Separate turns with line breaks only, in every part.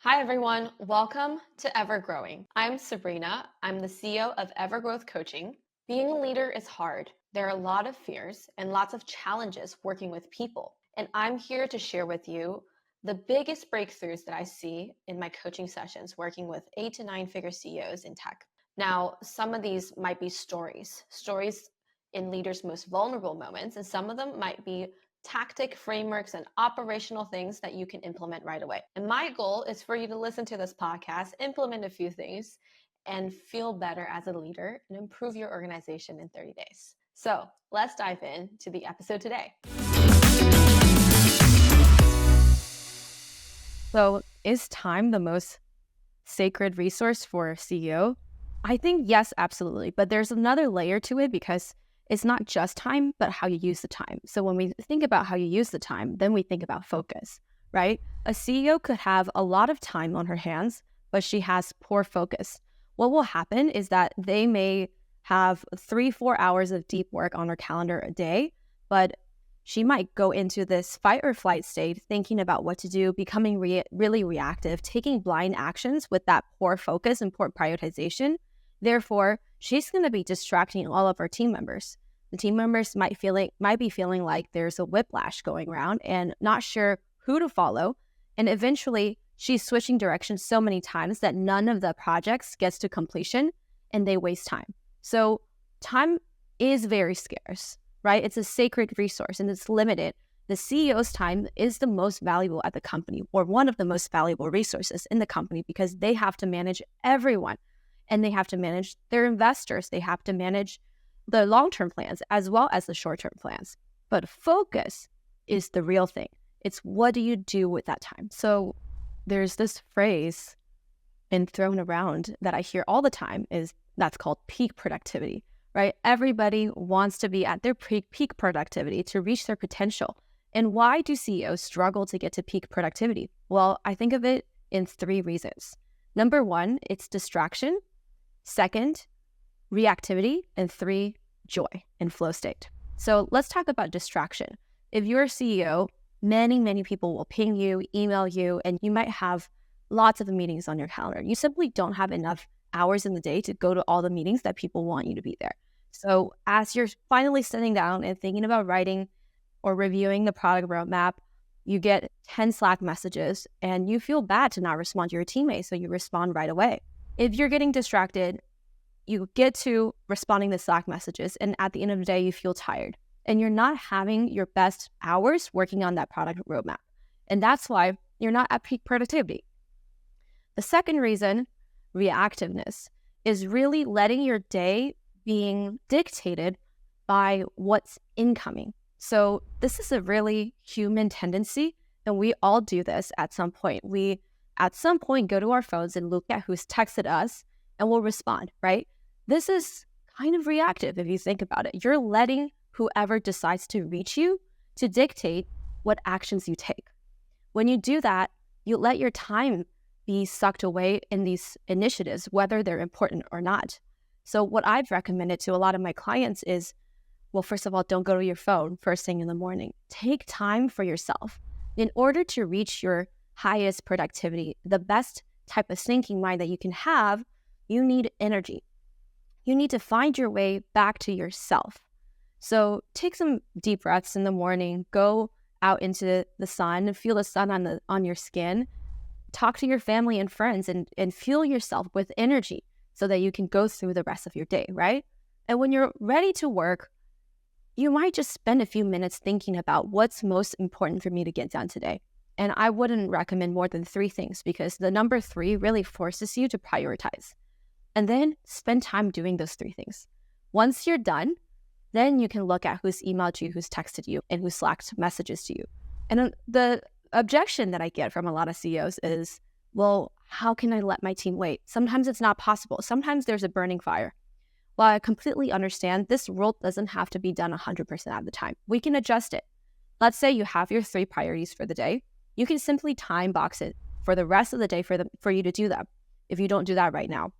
Hi, everyone. Welcome to Ever Growing. I'm Sabrina. I'm the CEO of Evergrowth Coaching. Being a leader is hard. There are a lot of fears and lots of challenges working with people. And I'm here to share with you the biggest breakthroughs that I see in my coaching sessions working with 8 to 9 figure CEOs in tech. Now, some of these might be stories in leaders' most vulnerable moments, and some of them might be tactic frameworks and operational things that you can implement right away. And my goal is for you to listen to this podcast, implement a few things, and feel better as a leader and improve your organization in 30 days. So let's dive into the episode today.
So, is time the most sacred resource for a CEO? I think yes, absolutely. But there's another layer to it because it's not just time, but how you use the time. So, when we think about how you use the time, then we think about focus, right? A CEO could have a lot of time on her hands, but she has poor focus. What will happen is that they may have 3-4 hours of deep work on her calendar a day, but she might go into this fight or flight state, thinking about what to do, becoming really reactive, taking blind actions with that poor focus and poor prioritization. Therefore, she's going to be distracting all of her team members. The team members might be feeling like there's a whiplash going around and not sure who to follow. And eventually, she's switching directions so many times that none of the projects gets to completion and they waste time. So time is very scarce, right? It's a sacred resource and it's limited. The CEO's time is the most valuable at the company, or one of the most valuable resources in the company, because they have to manage everyone and they have to manage their investors. They have to manage the long-term plans as well as the short-term plans. But focus is the real thing. It's what do you do with that time? So there's this phrase been thrown around that I hear all the time that's called peak productivity. Right? Everybody wants to be at their peak productivity to reach their potential. And why do CEOs struggle to get to peak productivity? Well, I think of it in 3 reasons. Number 1, it's distraction. 2nd, reactivity. And 3, joy and flow state. So let's talk about distraction. If you're a CEO, many people will ping you, email you, and you might have lots of meetings on your calendar. You simply don't have enough hours in the day to go to all the meetings that people want you to be there. So as you're finally sitting down and thinking about writing or reviewing the product roadmap, you get 10 Slack messages and you feel bad to not respond to your teammates, so you respond right away. If you're getting distracted, you get to responding to Slack messages, and at the end of the day, you feel tired and you're not having your best hours working on that product roadmap. And that's why you're not at peak productivity. The second reason, reactiveness, is really letting your day being dictated by what's incoming. So this is a really human tendency, and we all do this at some point. We, at some point, go to our phones and look at who's texted us, and we'll respond, right? This is kind of reactive if you think about it. You're letting whoever decides to reach you to dictate what actions you take. When you do that, you let your time be sucked away in these initiatives, whether they're important or not. So what I've recommended to a lot of my clients is, well, first of all, don't go to your phone first thing in the morning. Take time for yourself. In order to reach your highest productivity, the best type of thinking mind that you can have, you need energy. You need to find your way back to yourself. So take some deep breaths in the morning, go out into the sun, feel the sun on your skin, talk to your family and friends and fuel yourself with energy so that you can go through the rest of your day, right? And when you're ready to work, you might just spend a few minutes thinking about what's most important for me to get done today. And I wouldn't recommend more than 3 things, because the number 3 really forces you to prioritize. And then spend time doing those 3 things. Once you're done, then you can look at who's emailed you, who's texted you, and who's Slacked messages to you. And the objection that I get from a lot of CEOs is, well, how can I let my team wait? Sometimes it's not possible. Sometimes there's a burning fire. While I completely understand, this rule doesn't have to be done 100% of the time. We can adjust it. Let's say you have your 3 priorities for the day. You can simply time box it for the rest of the day for you to do that, if you don't do that right now.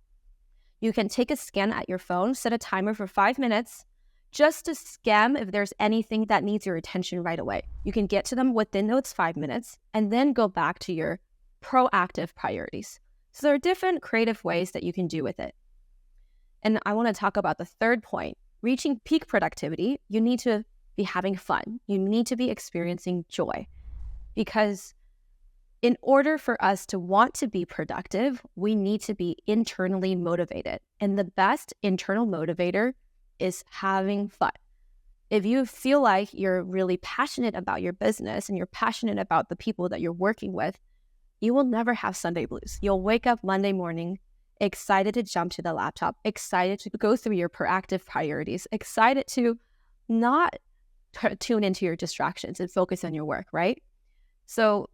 You can take a scan at your phone, set a timer for 5 minutes, just to scan if there's anything that needs your attention right away. You can get to them within those 5 minutes and then go back to your proactive priorities. So there are different creative ways that you can do with it. And I want to talk about the third point. Reaching peak productivity, you need to be having fun. You need to be experiencing joy, because in order for us to want to be productive, we need to be internally motivated. And the best internal motivator is having fun. If you feel like you're really passionate about your business and you're passionate about the people that you're working with, you will never have Sunday blues. You'll wake up Monday morning excited to jump to the laptop, excited to go through your proactive priorities, excited to not tune into your distractions and focus on your work, right? So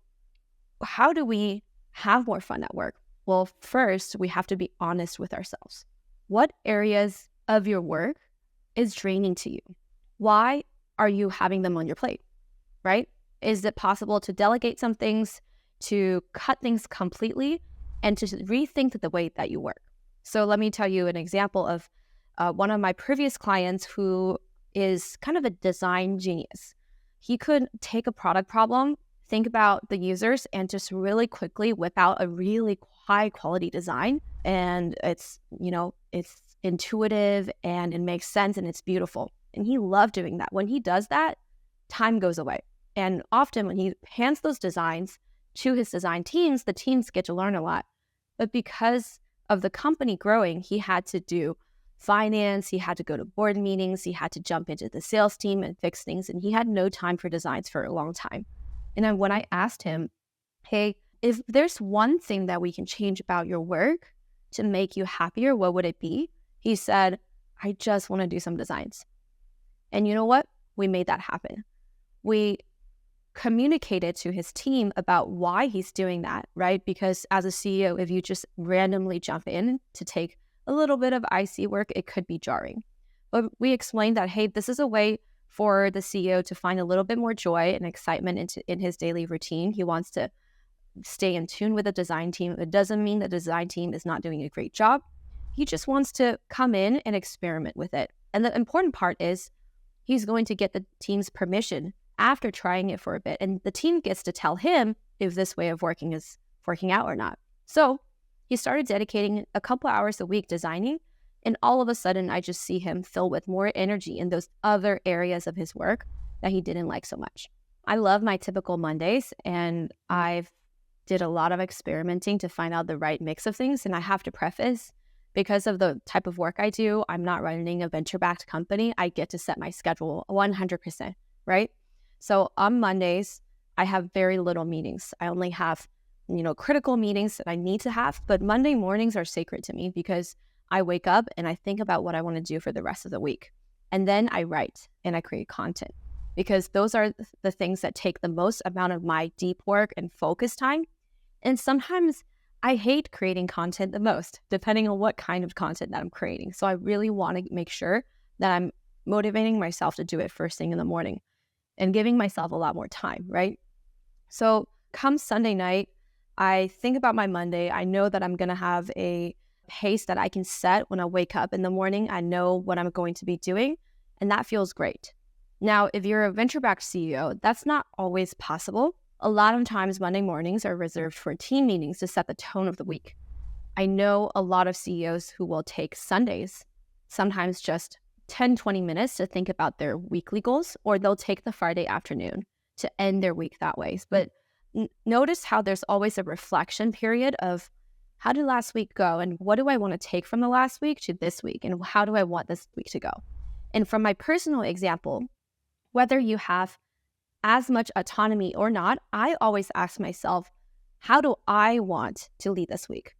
how do we have more fun at work? Well, first, we have to be honest with ourselves. What areas of your work is draining to you? Why are you having them on your plate, right? Is it possible to delegate some things, to cut things completely, and to rethink the way that you work? So let me tell you an example of one of my previous clients who is kind of a design genius. He could take a product problem, think about the users, and just really quickly whip out a really high quality design. And it's intuitive and it makes sense and it's beautiful. And he loved doing that. When he does that, time goes away. And often when he hands those designs to his design teams, the teams get to learn a lot. But because of the company growing, he had to do finance, he had to go to board meetings, he had to jump into the sales team and fix things. And he had no time for designs for a long time. And then when I asked him, hey, if there's one thing that we can change about your work to make you happier, what would it be? He said, I just want to do some designs. And you know what? We made that happen. We communicated to his team about why he's doing that, right? Because as a CEO, if you just randomly jump in to take a little bit of IC work, it could be jarring. But we explained that, hey, this is a way for the CEO to find a little bit more joy and excitement in his daily routine. He wants to stay in tune with the design team. It doesn't mean the design team is not doing a great job. He just wants to come in and experiment with it. And the important part is he's going to get the team's permission after trying it for a bit. And the team gets to tell him if this way of working is working out or not. So he started dedicating a couple hours a week designing. And all of a sudden, I just see him fill with more energy in those other areas of his work that he didn't like so much. I love my typical Mondays, and I've did a lot of experimenting to find out the right mix of things. And I have to preface, because of the type of work I do, I'm not running a venture-backed company. I get to set my schedule 100%, right? So on Mondays, I have very little meetings. I only have, critical meetings that I need to have. But Monday mornings are sacred to me because I wake up and I think about what I want to do for the rest of the week. And then I write and I create content, because those are the things that take the most amount of my deep work and focus time. And sometimes I hate creating content the most, depending on what kind of content that I'm creating. So I really want to make sure that I'm motivating myself to do it first thing in the morning and giving myself a lot more time, right? So come Sunday night, I think about my Monday. I know that I'm going to have a pace that I can set when I wake up in the morning. I know what I'm going to be doing, and that feels great. Now, if you're a venture-backed CEO, that's not always possible. A lot of times Monday mornings are reserved for team meetings to set the tone of the week. I know a lot of CEOs who will take Sundays, sometimes just 10, 20 minutes to think about their weekly goals, or they'll take the Friday afternoon to end their week that way. But notice how there's always a reflection period of how did last week go, and what do I want to take from the last week to this week, and how do I want this week to go? And from my personal example, whether you have as much autonomy or not, I always ask myself, how do I want to lead this week?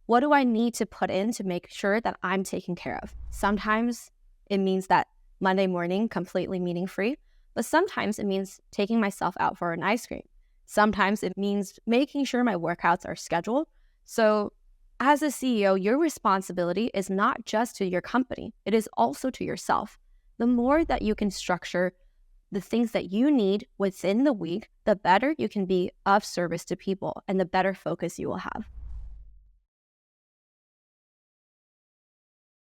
What do I need to put in to make sure that I'm taken care of? Sometimes it means that Monday morning, completely meeting-free, but sometimes it means taking myself out for an ice cream. Sometimes it means making sure my workouts are scheduled. So as a CEO, your responsibility is not just to your company, it is also to yourself. The more that you can structure the things that you need within the week, the better you can be of service to people and the better focus you will have.